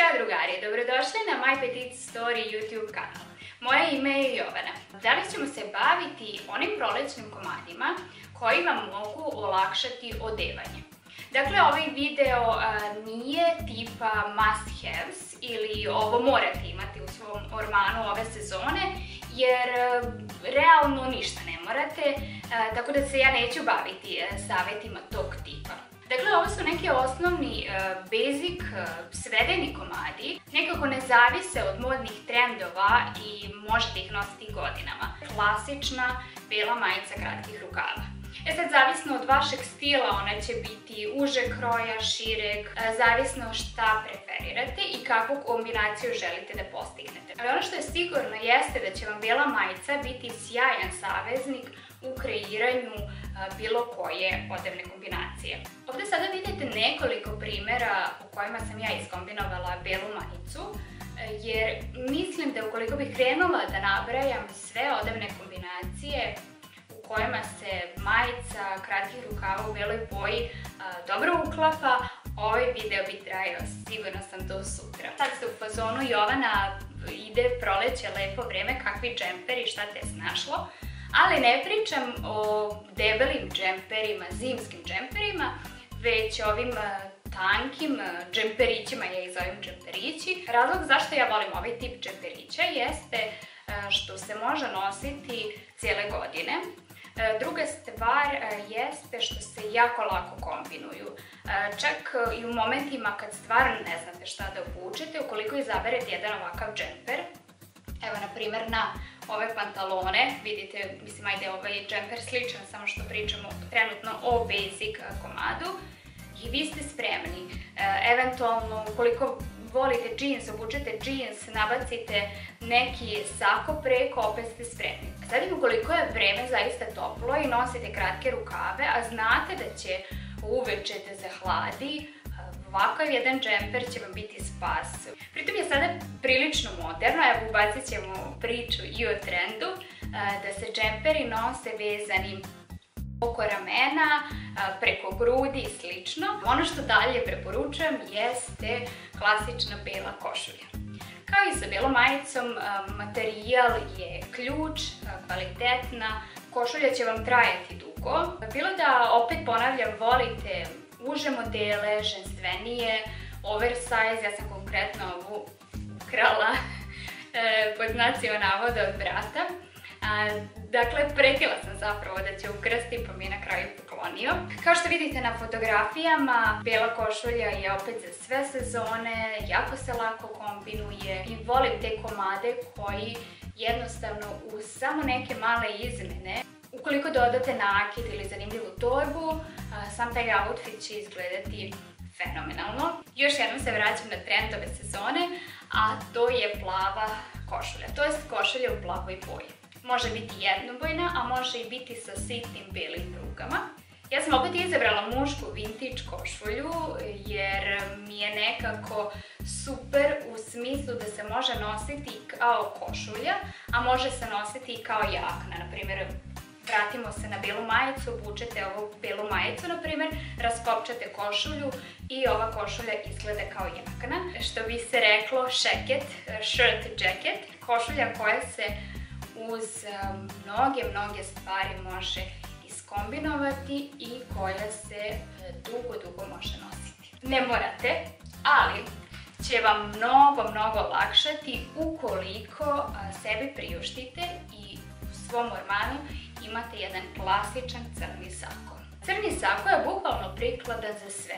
Ćao drugari, dobrodošli na My Petite Story YouTube kanal. Moje ime je Jovana. Danas ćemo se baviti onim prolećnim komadima koji vam mogu olakšati odevanje. Dakle, ovaj video nije tipa must haves ili ovo morate imati u svom ormanu ove sezone, jer realno ništa ne morate, tako da se ja neću baviti savjetima tog tipa. Dakle, ovo su neki osnovni basic svedeni komadi, nekako ne zavise od modnih trendova i možete ih nositi godinama. Klasična bela majica kratkih rukava. Sad, zavisno od vašeg stila, ona će biti užeg kroja, šireg, zavisno šta preferirate i kakvu kombinaciju želite da postignete. Ali ono što je sigurno jeste da će vam bela majica biti sjajan saveznik u kreiranju bilo koje odevne kombinacije. Ovdje sada vidite nekoliko primjera u kojima sam ja iskombinovala belu majicu, jer mislim da ukoliko bih krenula da nabrajam sve odevne kombinacije u kojima se majica kratkih rukava u beloj boji dobro uklapa, ovaj video bi trajao, sigurno sam to sutra. Sad ste u fazonu Jovana, ide proleće, lepo vreme, kakvi džemperi, šta te snašlo? Ali ne pričam o debelim džemperima, zimskim džemperima, već ovim tankim džemperićima, ja ih zovem džemperići. Razlog zašto ja volim ovaj tip džemperića jeste što se može nositi cijele godine. Druga stvar jeste što se jako lako kombinuju. Čak i u momentima kad stvarno ne znate šta da obučete, ukoliko izaberete jedan ovakav džemper, evo na primjer na ove pantalone, vidite, mislim ajde ovaj džemper sličan, samo što pričamo trenutno o basic komadu i vi ste spremni. Eventualno, ukoliko volite džins, obučete džins, nabacite neki sako preko, opet ste spremni. Sad ukoliko je vreme zaista toplo i nosite kratke rukave, a znate da će uveče da zahladi, ovakav jedan džemper će vam biti spas. Pritom je sada prilično moderno, evo ubacit ćemo priču i o trendu, da se džemperi nose vezani oko ramena, preko grudi i slično. Ono što dalje preporučujem jeste klasična bela košulja. Kao i sa belom majicom, materijal je ključ, kvalitetna, košulja će vam trajati dugo. Bilo da, opet ponavljam, volite uže modele, ženstvenije, oversize, ja sam konkretno ovu ukrala pod znacima navoda od brata. Dakle, pretila sam zapravo da će ukrasti, pa mi je na kraju poklonio. Kao što vidite na fotografijama, bela košulja je opet za sve sezone, jako se lako kombinuje i volim te komade koji jednostavno uz samo neke male izmene, ukoliko dodate nakit ili zanimljivu torbu, sam taj outfit će izgledati fenomenalno. Još jednom se vraćam na trend ove sezone, a to je plava košulja, to jest košulja u plavoj boji. Može biti jednobojna, a može i biti sa sitnim belim prugama. Ja sam opet izabrala mušku vintage košulju jer mi je nekako super u smislu da se može nositi kao košulja, a može se nositi i kao jakna. Naprimjer, vratimo se na belu majicu, obučete ovu belu majicu, naprimjer, raskopčate košulju i ova košulja izgleda kao jakna. Što bi se reklo šeket, shirt jacket, košulja koja se uz mnoge stvari može iskombinovati i koja se dugo može nositi. Ne morate, ali će vam mnogo olakšati ukoliko sebi priuštite i u svom ormanu imate jedan klasičan crni sako. Crni sako je bukvalno prikladan za sve,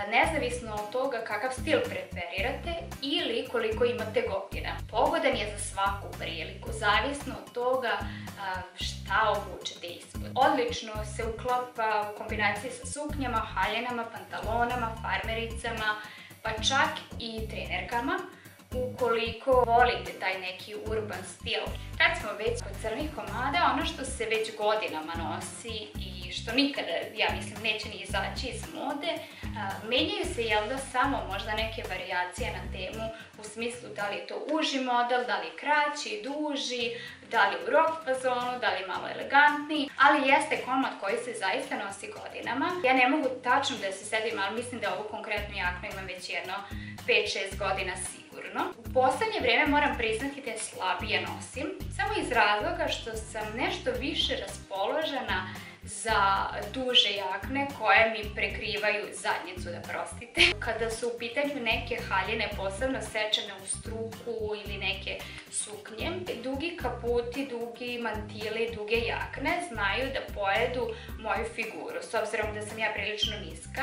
nezavisno od toga kakav stil preferirate ili koliko imate godina. Pogodan je za svaku priliku, zavisno od toga šta obučete ispod. Odlično se uklapa u kombinaciji sa suknjama, haljinama, pantalonama, farmericama, pa čak i trenerkama, ukoliko volite taj neki urban stil. Kad smo već kod crnih komada, ono što se već godinama nosi i što nikada, ja mislim, neće ni izaći iz mode, menjaju se, jel da, samo možda neke varijacije na temu u smislu da li je to uži model, da li je kraći, duži, da li u rock fazonu, da li malo elegantniji, ali jeste komad koji se zaista nosi godinama. Ja ne mogu tačno da se sedim, ali mislim da ovu konkretnu jaknu imam već jedno 5-6 godina sigurno. U poslednje vreme moram priznati da je slabije nosim, samo iz razloga što sam nešto više raspoložena za duže jakne koje mi prekrivaju zadnjicu, da prostite. Kada su u pitanju neke haljine, posebno sečene u struku ili neke suknje, dugi kaputi, dugi mantili, duge jakne znaju da pojedu moju figuru, s obzirom da sam ja prilično niska.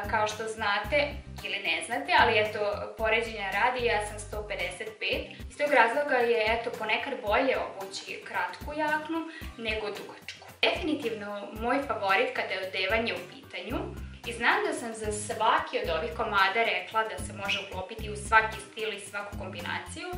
Kao što znate ili ne znate, ali eto, poređenja radi, ja sam 155. Iz tog razloga je, eto, ponekad bolje obući kratku jaknu nego dugačku. Definitivno moj favorit kada je odevanje u pitanju, i znam da sam za svaki od ovih komada rekla da se može uklopiti u svaki stil i svaku kombinaciju,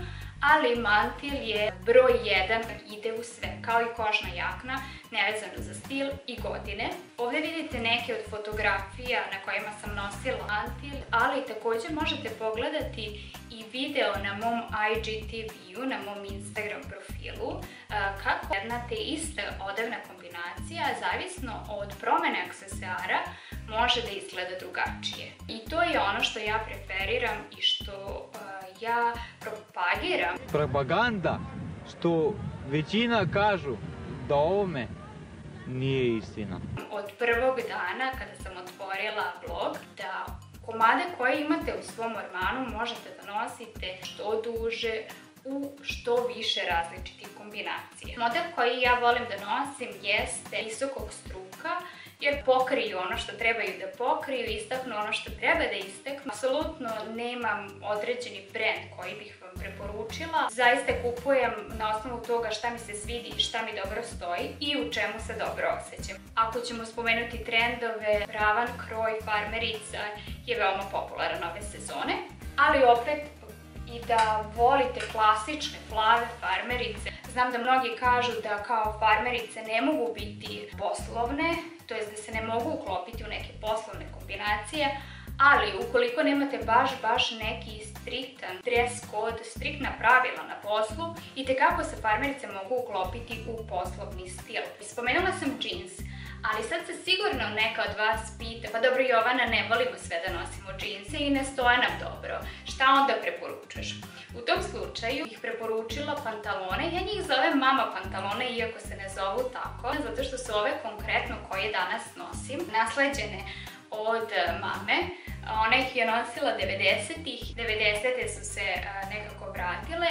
ali mantil je broj 1, ide u sve, kao i kožna jakna, nevezano za stil i godine. Ovdje vidite neke od fotografija na kojima sam nosila mantil, ali također možete pogledati i video na mom IGTV-u, na mom Instagram profilu, kako jedna te ista odevna kombinacija, zavisno od promene aksesuara, može da izgleda drugačije. I to je ono što ja preferiram i što ja propagiram. Propaganda, što većina kažu da ovome nije istina. Od prvog dana kada sam otvorila blog, da komade koje imate u svom ormanu možete da nosite što duže, u što više različitih kombinacija. Model koji ja volim da nosim jeste visokog struka, jer pokriju ono što trebaju da pokriju, istaknu ono što treba da istaknu. Apsolutno nemam određeni brend koji bih vam preporučila. Zaista kupujem na osnovu toga šta mi se svidi i šta mi dobro stoji i u čemu se dobro osjećam. Ako ćemo spomenuti trendove, ravan kroj farmerica je veoma popularan ove sezone, ali opet i da volite klasične plave farmerice. Znam da mnogi kažu da kao farmerice ne mogu biti poslovne, to jest da se ne mogu uklopiti u neke poslovne kombinacije, ali ukoliko nemate baš neki striktan dress code, striktna pravila na poslu, itekako se farmerice mogu uklopiti u poslovni stil. Spomenula sam džins, ali sad se sigurno neka od vas pita, pa dobro Jovana, ne volimo sve da nosimo džinse i ne stoje nam dobro, šta onda preporučuješ? U tom slučaju bih preporučila pantalone, ja njih zovem mama pantalone iako se ne zovu tako, zato što su ove konkretno koje danas nosim nasleđene od mame. Ona ih je nosila 90-ih, 90-te su se nekako vratile,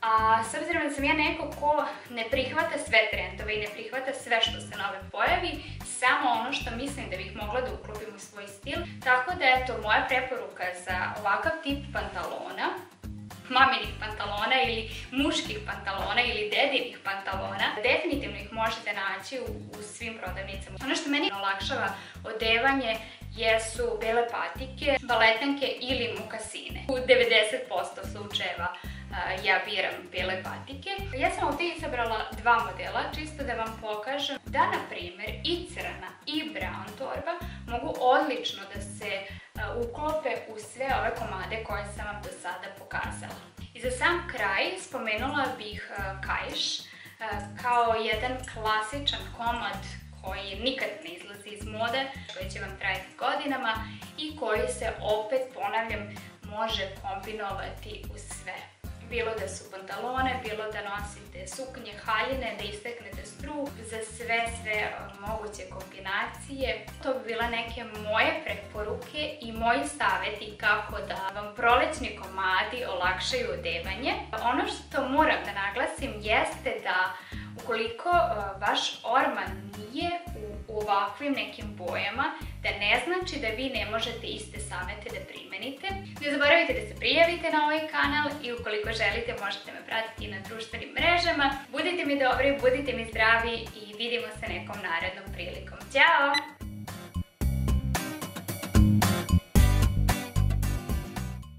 a s obzirom da sam ja neko ko ne prihvata sve trendove i ne prihvata sve što se nove pojavi, samo ono što mislim da bih mogla da uklopim u svoj stil, tako da eto, moja preporuka za ovakav tip pantalona, maminih pantalona ili muških pantalona ili dedinih pantalona, definitivno ih možete naći u svim prodavnicama. Ono što meni olakšava odevanje jesu bele patike, baletanke ili mokasine. U 90% slučajeva ja biram bele patike. Ja sam ovdje izabrala dva modela, čisto da vam pokažem da, na primjer, i crna i brown torba mogu odlično da se uklope u sve ove komade koje sam vam do sada pokazala. I za sam kraj spomenula bih kaiš kao jedan klasičan komad koji nikad ne izlazi iz mode, koji će vam trajati godinama i koji se, opet ponavljam, može kombinovati u sve. Bilo da su pantalone, bilo da nosite suknje, haljine, da isteknete struk, za sve moguće kombinacije. To bi bila neke moje preporuke i moji savjeti kako da vam prolećni komadi olakšaju odevanje. Ono što moram da naglasim jeste da ukoliko vaš orman nije u ovakvim nekim bojama, da ne znači da vi ne možete iste savjete da primenite. Ne zaboravite da se prijavite na ovaj kanal i ukoliko želite možete me pratiti na društvenim mrežama. Budite mi dobri, budite mi zdravi i vidimo se nekom narednom prilikom. Ćao!